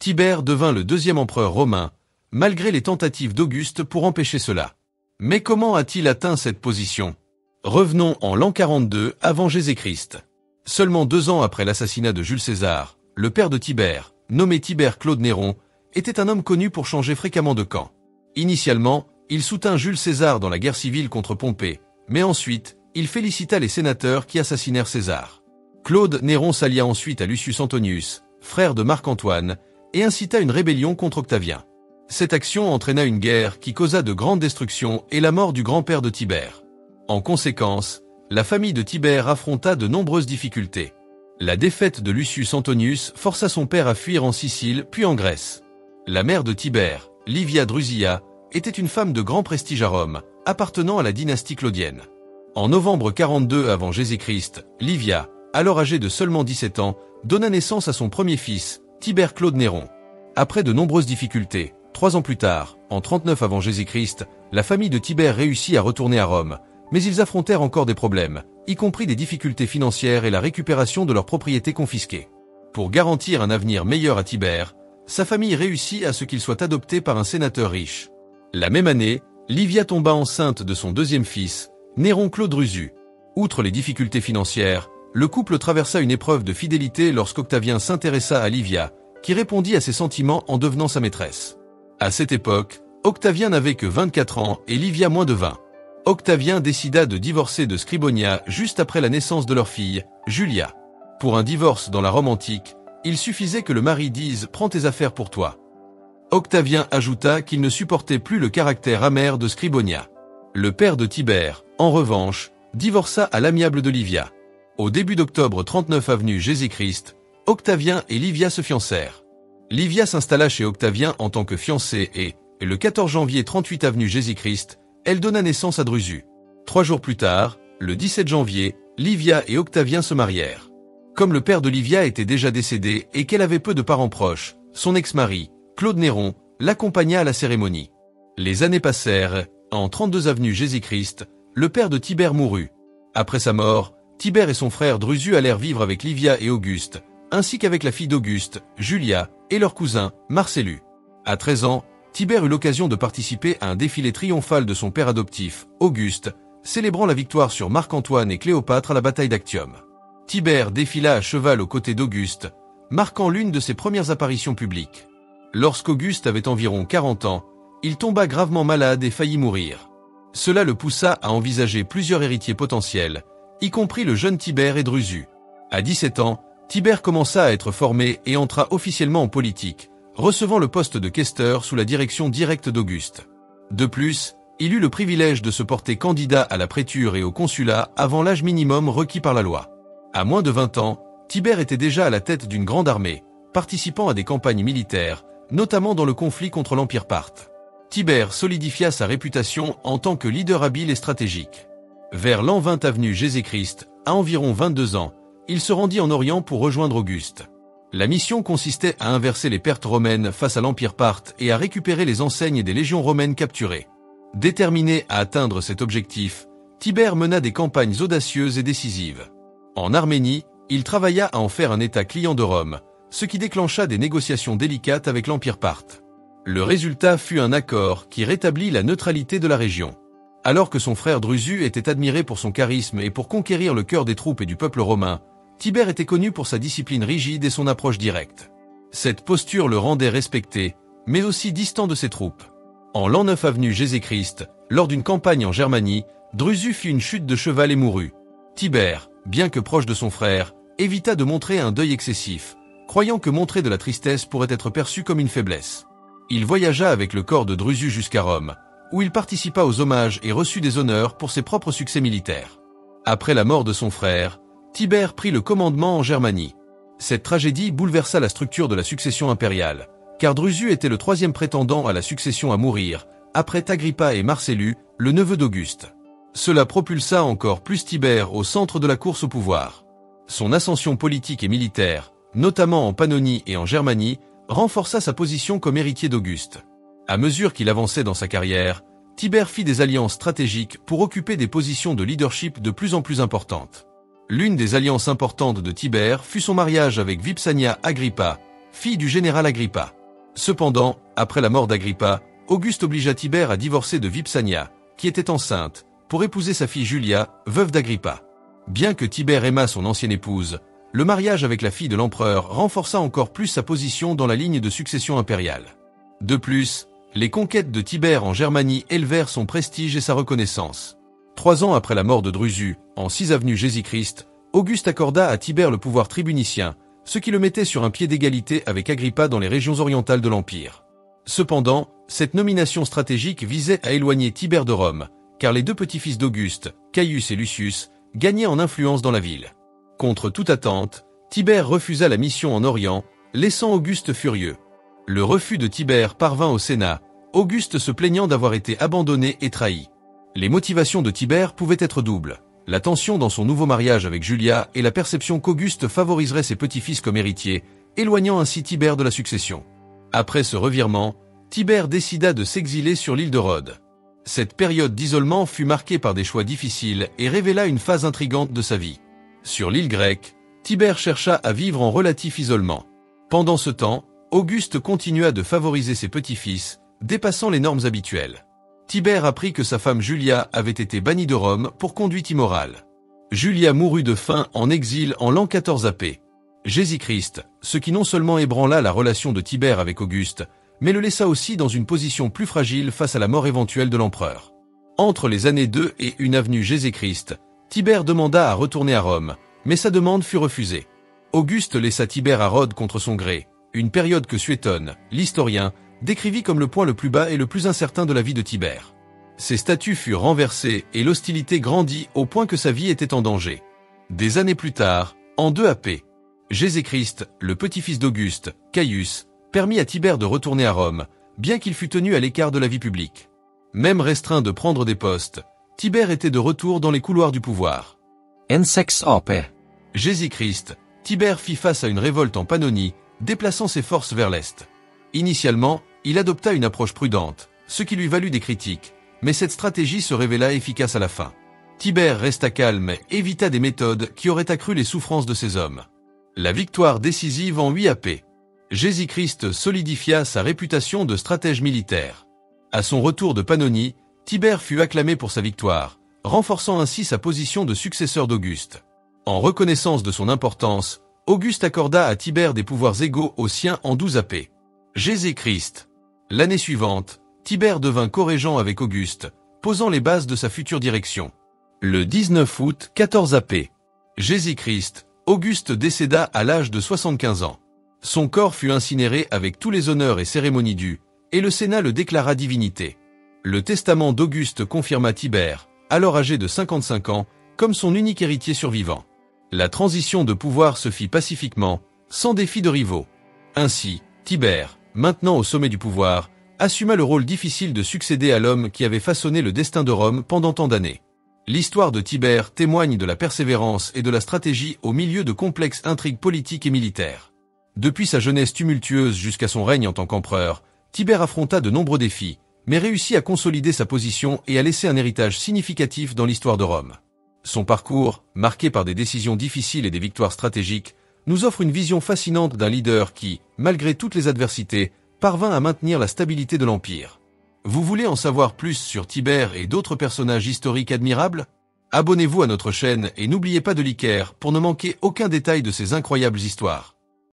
Tibère devint le deuxième empereur romain, malgré les tentatives d'Auguste pour empêcher cela. Mais comment a-t-il atteint cette position? Revenons en l'an 42 avant Jésus-Christ. Seulement 2 ans après l'assassinat de Jules César, le père de Tibère, nommé Tibère Claude Néron, était un homme connu pour changer fréquemment de camp. Initialement, il soutint Jules César dans la guerre civile contre Pompée, mais ensuite, il félicita les sénateurs qui assassinèrent César. Claude Néron s'allia ensuite à Lucius Antonius, frère de Marc-Antoine, et incita une rébellion contre Octavien. Cette action entraîna une guerre qui causa de grandes destructions et la mort du grand-père de Tibère. En conséquence, la famille de Tibère affronta de nombreuses difficultés. La défaite de Lucius Antonius força son père à fuir en Sicile puis en Grèce. La mère de Tibère, Livia Drusilla, était une femme de grand prestige à Rome, appartenant à la dynastie claudienne. En novembre 42 avant Jésus-Christ, Livia, alors âgée de seulement 17 ans, donna naissance à son premier fils, Tibère Claude Néron. Après de nombreuses difficultés, 3 ans plus tard, en 39 avant Jésus-Christ, la famille de Tibère réussit à retourner à Rome, mais ils affrontèrent encore des problèmes, y compris des difficultés financières et la récupération de leurs propriétés confisquées. Pour garantir un avenir meilleur à Tibère, sa famille réussit à ce qu'il soit adopté par un sénateur riche. La même année, Livia tomba enceinte de son deuxième fils, Néron Claude Drusus. Outre les difficultés financières, le couple traversa une épreuve de fidélité lorsqu'Octavien s'intéressa à Livia, qui répondit à ses sentiments en devenant sa maîtresse. À cette époque, Octavien n'avait que 24 ans et Livia moins de 20. Octavien décida de divorcer de Scribonia juste après la naissance de leur fille, Julia. Pour un divorce dans la Rome antique, il suffisait que le mari dise « Prends tes affaires pour toi ». Octavien ajouta qu'il ne supportait plus le caractère amer de Scribonia. Le père de Tibère, en revanche, divorça à l'amiable de Livia. Au début d'octobre 39 avenue Jésus-Christ, Octavien et Livia se fiancèrent. Livia s'installa chez Octavien en tant que fiancée et, le 14 janvier 38 avenue Jésus-Christ, elle donna naissance à Drusus. 3 jours plus tard, le 17 janvier, Livia et Octavien se marièrent. Comme le père de Livia était déjà décédé et qu'elle avait peu de parents proches, son ex-mari, Claude Néron, l'accompagna à la cérémonie. Les années passèrent, en 32 avenue Jésus-Christ, le père de Tibère mourut. Après sa mort, Tibère et son frère Drusus allèrent vivre avec Livia et Auguste, ainsi qu'avec la fille d'Auguste, Julia, et leur cousin, Marcellus. À 13 ans, Tibère eut l'occasion de participer à un défilé triomphal de son père adoptif, Auguste, célébrant la victoire sur Marc-Antoine et Cléopâtre à la bataille d'Actium. Tibère défila à cheval aux côtés d'Auguste, marquant l'une de ses premières apparitions publiques. Lorsqu'Auguste avait environ 40 ans, il tomba gravement malade et faillit mourir. Cela le poussa à envisager plusieurs héritiers potentiels, y compris le jeune Tibère et Drusus. À 17 ans, Tibère commença à être formé et entra officiellement en politique, recevant le poste de questeur sous la direction directe d'Auguste. De plus, il eut le privilège de se porter candidat à la préture et au consulat avant l'âge minimum requis par la loi. À moins de 20 ans, Tibère était déjà à la tête d'une grande armée, participant à des campagnes militaires, notamment dans le conflit contre l'Empire parthe. Tibère solidifia sa réputation en tant que leader habile et stratégique. Vers l'an 20 avenue Jésus-Christ, à environ 22 ans, il se rendit en Orient pour rejoindre Auguste. La mission consistait à inverser les pertes romaines face à l'Empire parthe et à récupérer les enseignes des légions romaines capturées. Déterminé à atteindre cet objectif, Tibère mena des campagnes audacieuses et décisives. En Arménie, il travailla à en faire un État client de Rome, ce qui déclencha des négociations délicates avec l'Empire parthe. Le résultat fut un accord qui rétablit la neutralité de la région. Alors que son frère Drusus était admiré pour son charisme et pour conquérir le cœur des troupes et du peuple romain, Tibère était connu pour sa discipline rigide et son approche directe. Cette posture le rendait respecté, mais aussi distant de ses troupes. En l'an 9 avenue Jésus-Christ, lors d'une campagne en Germanie, Drusus fit une chute de cheval et mourut. Tibère, bien que proche de son frère, évita de montrer un deuil excessif, croyant que montrer de la tristesse pourrait être perçu comme une faiblesse. Il voyagea avec le corps de Drusus jusqu'à Rome, où il participa aux hommages et reçut des honneurs pour ses propres succès militaires. Après la mort de son frère, Tibère prit le commandement en Germanie. Cette tragédie bouleversa la structure de la succession impériale, car Drusus était le 3e prétendant à la succession à mourir, après Agrippa et Marcellus, le neveu d'Auguste. Cela propulsa encore plus Tibère au centre de la course au pouvoir. Son ascension politique et militaire, notamment en Pannonie et en Germanie, renforça sa position comme héritier d'Auguste. À mesure qu'il avançait dans sa carrière, Tibère fit des alliances stratégiques pour occuper des positions de leadership de plus en plus importantes. L'une des alliances importantes de Tibère fut son mariage avec Vipsania Agrippa, fille du général Agrippa. Cependant, après la mort d'Agrippa, Auguste obligea Tibère à divorcer de Vipsania, qui était enceinte, pour épouser sa fille Julia, veuve d'Agrippa. Bien que Tibère aimât son ancienne épouse, le mariage avec la fille de l'empereur renforça encore plus sa position dans la ligne de succession impériale. De plus, les conquêtes de Tibère en Germanie élevèrent son prestige et sa reconnaissance. 3 ans après la mort de Drusus, en 6 avenue Jésus-Christ, Auguste accorda à Tibère le pouvoir tribunicien, ce qui le mettait sur un pied d'égalité avec Agrippa dans les régions orientales de l'Empire. Cependant, cette nomination stratégique visait à éloigner Tibère de Rome, car les 2 petits-fils d'Auguste, Caius et Lucius, gagnaient en influence dans la ville. Contre toute attente, Tibère refusa la mission en Orient, laissant Auguste furieux. Le refus de Tibère parvint au Sénat, Auguste se plaignant d'avoir été abandonné et trahi. Les motivations de Tibère pouvaient être doubles. La tension dans son nouveau mariage avec Julia et la perception qu'Auguste favoriserait ses petits-fils comme héritiers, éloignant ainsi Tibère de la succession. Après ce revirement, Tibère décida de s'exiler sur l'île de Rhodes. Cette période d'isolement fut marquée par des choix difficiles et révéla une phase intrigante de sa vie. Sur l'île grecque, Tibère chercha à vivre en relatif isolement. Pendant ce temps, Auguste continua de favoriser ses petits-fils, dépassant les normes habituelles. Tibère apprit que sa femme Julia avait été bannie de Rome pour conduite immorale. Julia mourut de faim en exil en l'an 14 AP. Jésus-Christ, ce qui non seulement ébranla la relation de Tibère avec Auguste, mais le laissa aussi dans une position plus fragile face à la mort éventuelle de l'empereur. Entre les années 2 et 1 avenue Jésus-Christ, Tibère demanda à retourner à Rome, mais sa demande fut refusée. Auguste laissa Tibère à Rhodes contre son gré, une période que Suétone, l'historien, décrivit comme le point le plus bas et le plus incertain de la vie de Tibère. Ses statuts furent renversés et l'hostilité grandit au point que sa vie était en danger. Des années plus tard, en 2 AP, Jésus-Christ, le petit-fils d'Auguste, Caius, permit à Tibère de retourner à Rome, bien qu'il fût tenu à l'écart de la vie publique. Même restreint de prendre des postes, Tibère était de retour dans les couloirs du pouvoir. N6 AP. Jésus-Christ, Tibère fit face à une révolte en Pannonie, déplaçant ses forces vers l'est. Initialement, il adopta une approche prudente, ce qui lui valut des critiques, mais cette stratégie se révéla efficace à la fin. Tibère resta calme et évita des méthodes qui auraient accru les souffrances de ses hommes. La victoire décisive en 8 AP. Jésus-Christ solidifia sa réputation de stratège militaire. À son retour de Pannonie, Tibère fut acclamé pour sa victoire, renforçant ainsi sa position de successeur d'Auguste. En reconnaissance de son importance, Auguste accorda à Tibère des pouvoirs égaux aux siens en 12 AP. Jésus-Christ. L'année suivante, Tibère devint corrégent avec Auguste, posant les bases de sa future direction. Le 19 août 14 AP. Jésus-Christ, Auguste décéda à l'âge de 75 ans. Son corps fut incinéré avec tous les honneurs et cérémonies dues, et le Sénat le déclara divinité. Le testament d'Auguste confirma Tibère, alors âgé de 55 ans, comme son unique héritier survivant. La transition de pouvoir se fit pacifiquement, sans défi de rivaux. Ainsi, Tibère, maintenant au sommet du pouvoir, assuma le rôle difficile de succéder à l'homme qui avait façonné le destin de Rome pendant tant d'années. L'histoire de Tibère témoigne de la persévérance et de la stratégie au milieu de complexes intrigues politiques et militaires. Depuis sa jeunesse tumultueuse jusqu'à son règne en tant qu'empereur, Tibère affronta de nombreux défis, mais réussit à consolider sa position et à laisser un héritage significatif dans l'histoire de Rome. Son parcours, marqué par des décisions difficiles et des victoires stratégiques, nous offre une vision fascinante d'un leader qui, malgré toutes les adversités, parvint à maintenir la stabilité de l'Empire. Vous voulez en savoir plus sur Tibère et d'autres personnages historiques admirables? Abonnez-vous à notre chaîne et n'oubliez pas de liker pour ne manquer aucun détail de ces incroyables histoires.